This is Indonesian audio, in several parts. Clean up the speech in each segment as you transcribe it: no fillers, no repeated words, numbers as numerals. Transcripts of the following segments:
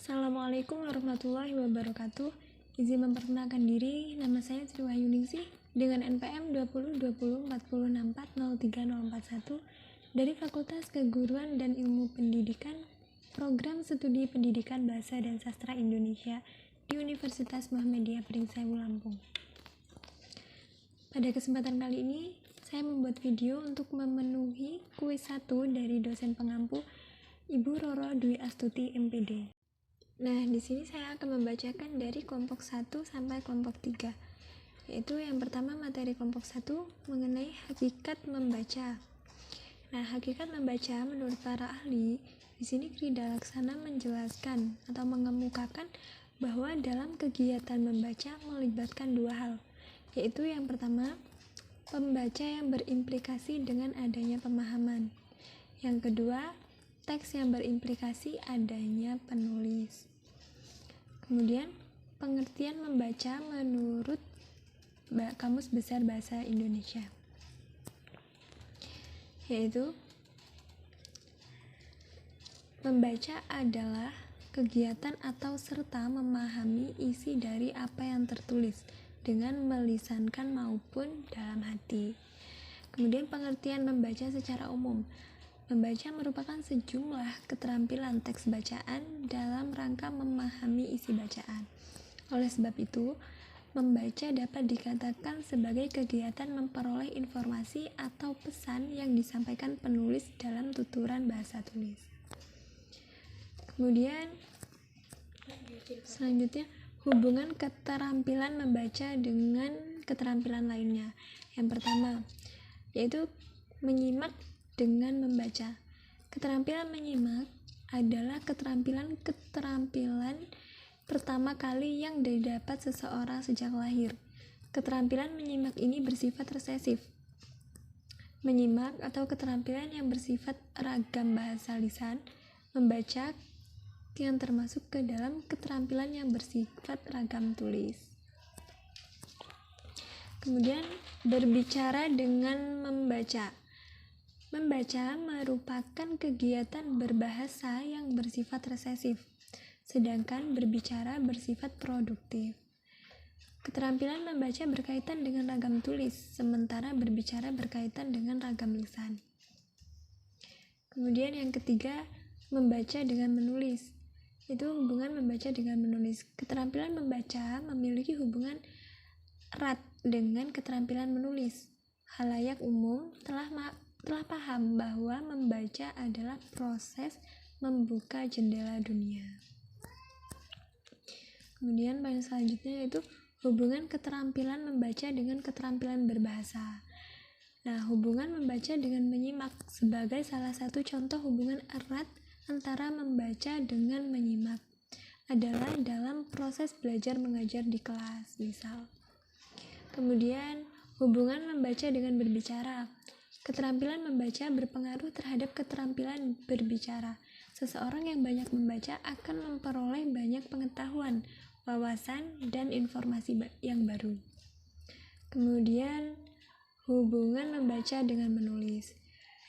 Assalamualaikum warahmatullahi wabarakatuh. Izin memperkenalkan diri, nama saya Sri Wahyuningsih dengan NPM 202040640341 dari Fakultas Keguruan dan Ilmu Pendidikan, Program Studi Pendidikan Bahasa dan Sastra Indonesia di Universitas Muhammadiyah Pringseu, Lampung. Pada kesempatan kali ini, saya membuat video untuk memenuhi kuis 1 dari dosen pengampu Ibu Roro Dwi Astuti, MPD. Nah, di sini saya akan membacakan dari kelompok 1 sampai kelompok 3. Yaitu yang pertama materi kelompok 1 mengenai hakikat membaca. Nah, hakikat membaca menurut para ahli, di sini Krida Laksana menjelaskan atau mengemukakan bahwa dalam kegiatan membaca melibatkan dua hal. Yaitu yang pertama, pembaca yang berimplikasi dengan adanya pemahaman. Yang kedua, teks yang berimplikasi adanya penulis. Kemudian, pengertian membaca menurut Kamus Besar Bahasa Indonesia, yaitu membaca adalah kegiatan atau serta memahami isi dari apa yang tertulis dengan melisankan maupun dalam hati. Kemudian pengertian membaca secara umum. Membaca merupakan sejumlah keterampilan teks bacaan dalam rangka memahami isi bacaan. Oleh sebab itu, membaca dapat dikatakan sebagai kegiatan memperoleh informasi atau pesan yang disampaikan penulis dalam tuturan bahasa tulis. Kemudian, selanjutnya, hubungan keterampilan membaca dengan keterampilan lainnya. Yang pertama, yaitu menyimak dengan membaca. Keterampilan menyimak adalah keterampilan pertama kali yang didapat seseorang sejak lahir. Keterampilan menyimak ini bersifat resesif. Menyimak atau keterampilan yang bersifat ragam bahasa lisan, membaca yang termasuk ke dalam keterampilan yang bersifat ragam tulis. Kemudian berbicara dengan membaca. Membaca merupakan kegiatan berbahasa yang bersifat resesif, sedangkan berbicara bersifat produktif. Keterampilan membaca berkaitan dengan ragam tulis, sementara berbicara berkaitan dengan ragam lisan. Kemudian yang ketiga, membaca dengan menulis. Itu hubungan membaca dengan menulis. Keterampilan membaca memiliki hubungan erat dengan keterampilan menulis. Khalayak umum telah paham bahwa membaca adalah proses membuka jendela dunia. Kemudian poin selanjutnya yaitu hubungan keterampilan membaca dengan keterampilan berbahasa. Nah, hubungan membaca dengan menyimak sebagai salah satu contoh hubungan erat antara membaca dengan menyimak adalah dalam proses belajar mengajar di kelas, misal. Kemudian, hubungan membaca dengan berbicara. Keterampilan membaca berpengaruh terhadap keterampilan berbicara. Seseorang yang banyak membaca akan memperoleh banyak pengetahuan, wawasan, dan informasi yang baru. Kemudian, hubungan membaca dengan menulis.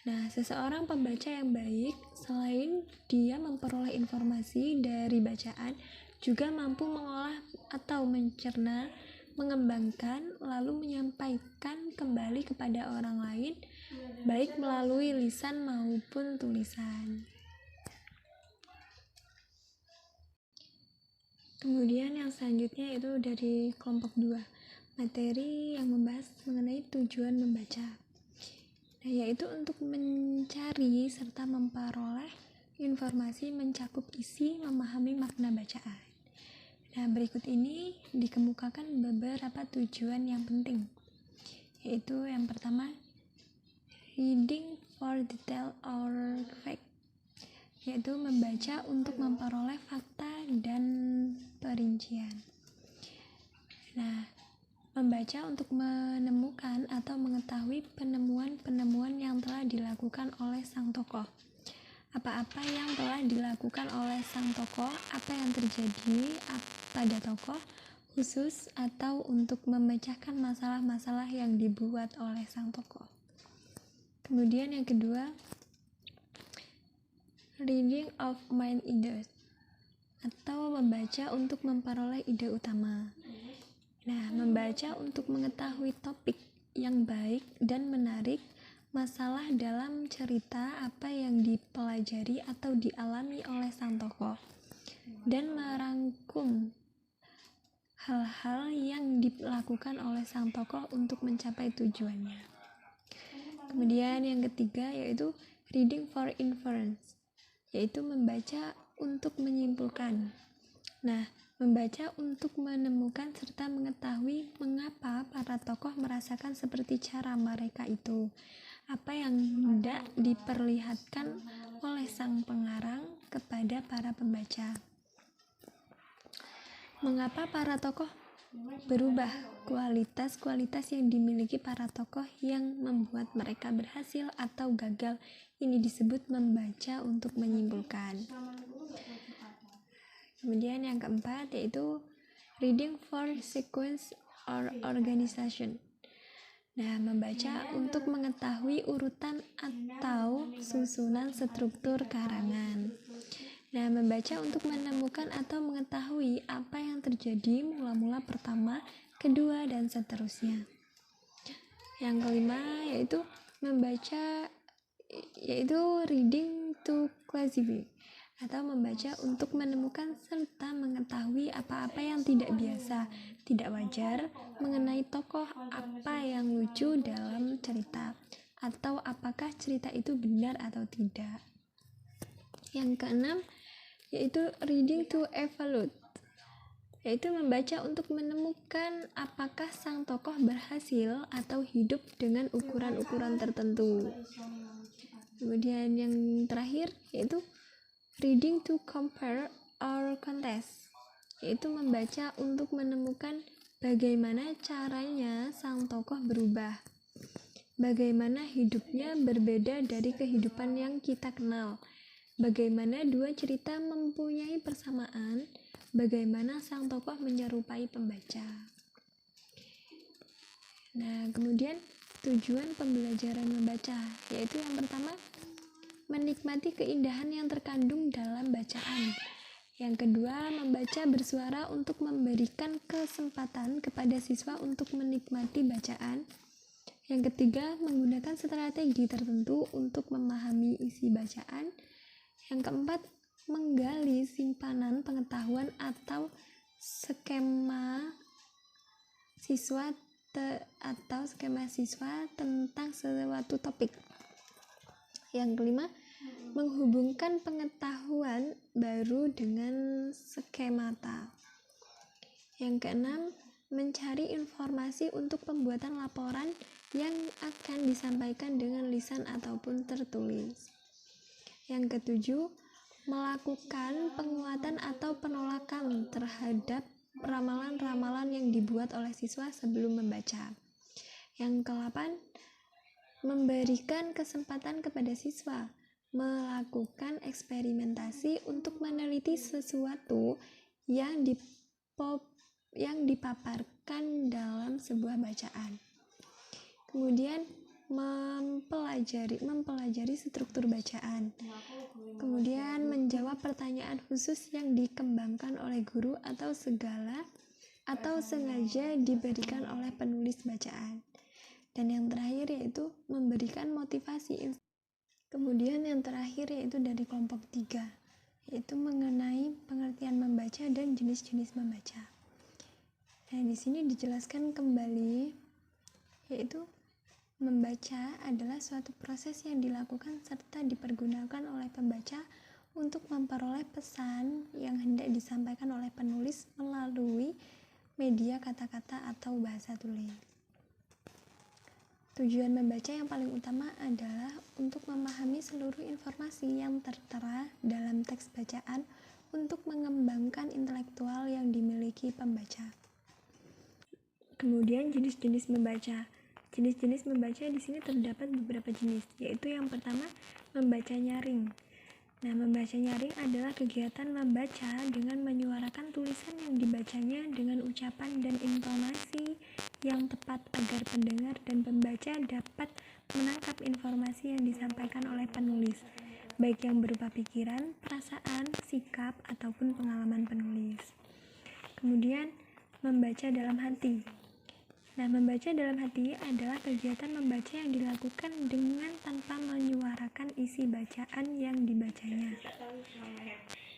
Nah, seseorang pembaca yang baik, selain dia memperoleh informasi dari bacaan, juga mampu mengolah atau mencerna, mengembangkan, lalu menyampaikan kembali kepada orang lain, baik melalui lisan maupun tulisan. Kemudian yang selanjutnya itu dari kelompok 2, materi yang membahas mengenai tujuan membaca. Nah, yaitu untuk mencari serta memperoleh informasi, mencakup isi, memahami makna bacaan. Nah, berikut ini dikemukakan beberapa tujuan yang penting, yaitu yang pertama, reading for detail or fact, yaitu membaca untuk memperoleh fakta dan perincian. Nah, membaca untuk menemukan atau mengetahui penemuan-penemuan yang telah dilakukan oleh sang tokoh. Apa-apa yang telah dilakukan oleh sang tokoh, apa yang terjadi pada tokoh khusus, atau untuk memecahkan masalah-masalah yang dibuat oleh sang tokoh. Kemudian yang kedua, reading of mind ideas. atau membaca untuk memperoleh ide utama. Nah, membaca untuk mengetahui topik yang baik dan menarik, masalah dalam cerita apa yang dipelajari atau dialami oleh sang tokoh, dan merangkum hal-hal yang dilakukan oleh sang tokoh untuk mencapai tujuannya. Kemudian yang ketiga yaitu reading for inference, yaitu membaca untuk menyimpulkan. Nah, membaca untuk menemukan serta mengetahui mengapa para tokoh merasakan seperti cara mereka itu, apa yang hendak diperlihatkan oleh sang pengarang kepada para pembaca. Mengapa para tokoh berubah, kualitas-kualitas yang dimiliki para tokoh yang membuat mereka berhasil atau gagal, ini disebut membaca untuk menyimpulkan. Kemudian yang keempat yaitu reading for sequence or organization. Nah, membaca untuk mengetahui urutan atau susunan struktur karangan. Nah, membaca untuk menemukan atau mengetahui apa yang terjadi mula-mula pertama, kedua, dan seterusnya. Yang kelima yaitu membaca, yaitu reading to classify, atau membaca untuk menemukan serta mengetahui apa-apa yang tidak biasa, tidak wajar mengenai tokoh, apa yang lucu dalam cerita, atau apakah cerita itu benar atau tidak. Yang keenam yaitu reading to evaluate, yaitu membaca untuk menemukan apakah sang tokoh berhasil atau hidup dengan ukuran-ukuran tertentu. Kemudian yang terakhir yaitu reading to compare or contest, yaitu membaca untuk menemukan bagaimana caranya sang tokoh berubah, bagaimana hidupnya berbeda dari kehidupan yang kita kenal, bagaimana dua cerita mempunyai persamaan, bagaimana sang tokoh menyerupai pembaca. Nah, kemudian tujuan pembelajaran membaca, yaitu yang pertama, menikmati keindahan yang terkandung dalam bacaan. Yang kedua, membaca bersuara untuk memberikan kesempatan kepada siswa untuk menikmati bacaan. Yang ketiga, menggunakan strategi tertentu untuk memahami isi bacaan. Yang keempat, menggali simpanan pengetahuan atau skema siswa tentang suatu topik. Yang kelima, menghubungkan pengetahuan baru dengan skemata. Yang keenam, mencari informasi untuk pembuatan laporan yang akan disampaikan dengan lisan ataupun tertulis. Yang ketujuh, melakukan penguatan atau penolakan terhadap ramalan-ramalan yang dibuat oleh siswa sebelum membaca. Yang kedelapan, memberikan kesempatan kepada siswa melakukan eksperimentasi untuk meneliti sesuatu yang dipaparkan dalam sebuah bacaan. Kemudian mempelajari struktur bacaan. Kemudian menjawab pertanyaan khusus yang dikembangkan oleh guru atau sengaja diberikan oleh penulis bacaan. Dan yang terakhir yaitu memberikan motivasi. Kemudian yang terakhir yaitu dari kelompok 3, yaitu mengenai pengertian membaca dan jenis-jenis membaca. Nah, di sini dijelaskan kembali yaitu membaca adalah suatu proses yang dilakukan serta dipergunakan oleh pembaca untuk memperoleh pesan yang hendak disampaikan oleh penulis melalui media kata-kata atau bahasa tulis. Tujuan membaca yang paling utama adalah untuk memahami seluruh informasi yang tertera dalam teks bacaan untuk mengembangkan intelektual yang dimiliki pembaca. Kemudian jenis-jenis membaca. Jenis-jenis membaca di sini terdapat beberapa jenis, yaitu yang pertama, membaca nyaring. Nah, membaca nyaring adalah kegiatan membaca dengan menyuarakan tulisan yang dibacanya dengan ucapan dan intonasi yang tepat agar pendengar dan pembaca dapat menangkap informasi yang disampaikan oleh penulis, baik yang berupa pikiran, perasaan, sikap, ataupun pengalaman membaca dalam hati. Nah, membaca dalam hati adalah kegiatan membaca yang dilakukan dengan tanpa menyuarakan isi bacaan yang dibacanya.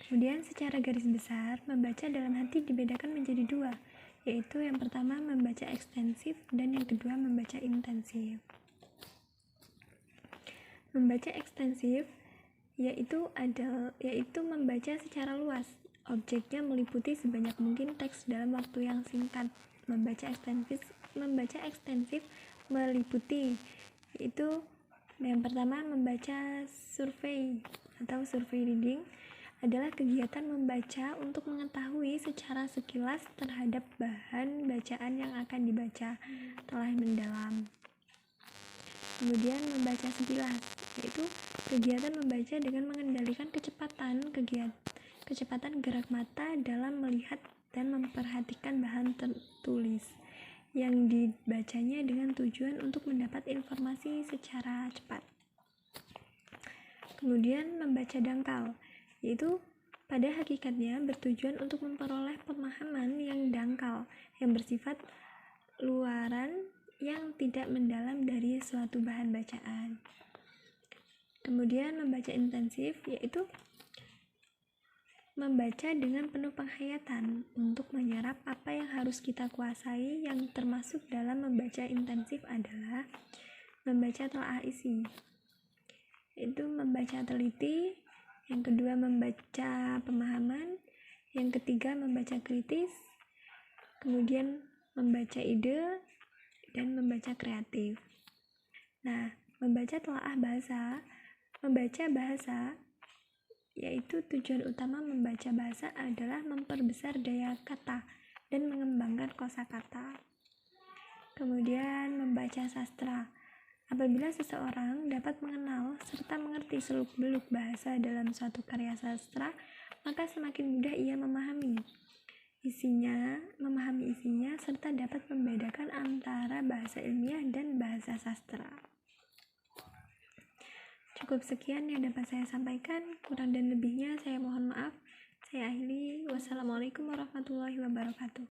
Kemudian secara garis besar, membaca dalam hati dibedakan menjadi dua, yaitu yang pertama membaca ekstensif dan yang kedua membaca intensif. Membaca ekstensif yaitu membaca secara luas. Objeknya meliputi sebanyak mungkin teks dalam waktu yang singkat. Membaca ekstensif meliputi yaitu yang pertama membaca survei atau survei reading adalah kegiatan membaca untuk mengetahui secara sekilas terhadap bahan bacaan yang akan dibaca telah mendalam. Kemudian membaca sekilas yaitu kegiatan membaca dengan mengendalikan kecepatan gerak mata dalam melihat dan memperhatikan bahan tertulis yang dibacanya dengan tujuan untuk mendapat informasi secara cepat. Kemudian membaca dangkal yaitu pada hakikatnya bertujuan untuk memperoleh pemahaman yang dangkal yang bersifat luaran yang tidak mendalam dari suatu bahan bacaan. Kemudian membaca intensif yaitu membaca dengan penuh penghayatan untuk menyerap apa yang harus kita kuasai. Yang termasuk dalam membaca intensif adalah membaca telaah isi, yaitu membaca teliti, yang kedua membaca pemahaman, yang ketiga membaca kritis, kemudian membaca ide, dan membaca kreatif. Nah, membaca bahasa yaitu tujuan utama membaca bahasa adalah memperbesar daya kata dan mengembangkan kosakata. Kemudian membaca sastra. Apabila seseorang dapat mengenal serta mengerti seluk-beluk bahasa dalam suatu karya sastra, maka semakin mudah ia memahami isinya serta dapat membedakan antara bahasa ilmiah dan bahasa sastra. Cukup sekian yang dapat saya sampaikan, kurang dan lebihnya saya mohon maaf. Saya akhiri, wassalamualaikum warahmatullahi wabarakatuh.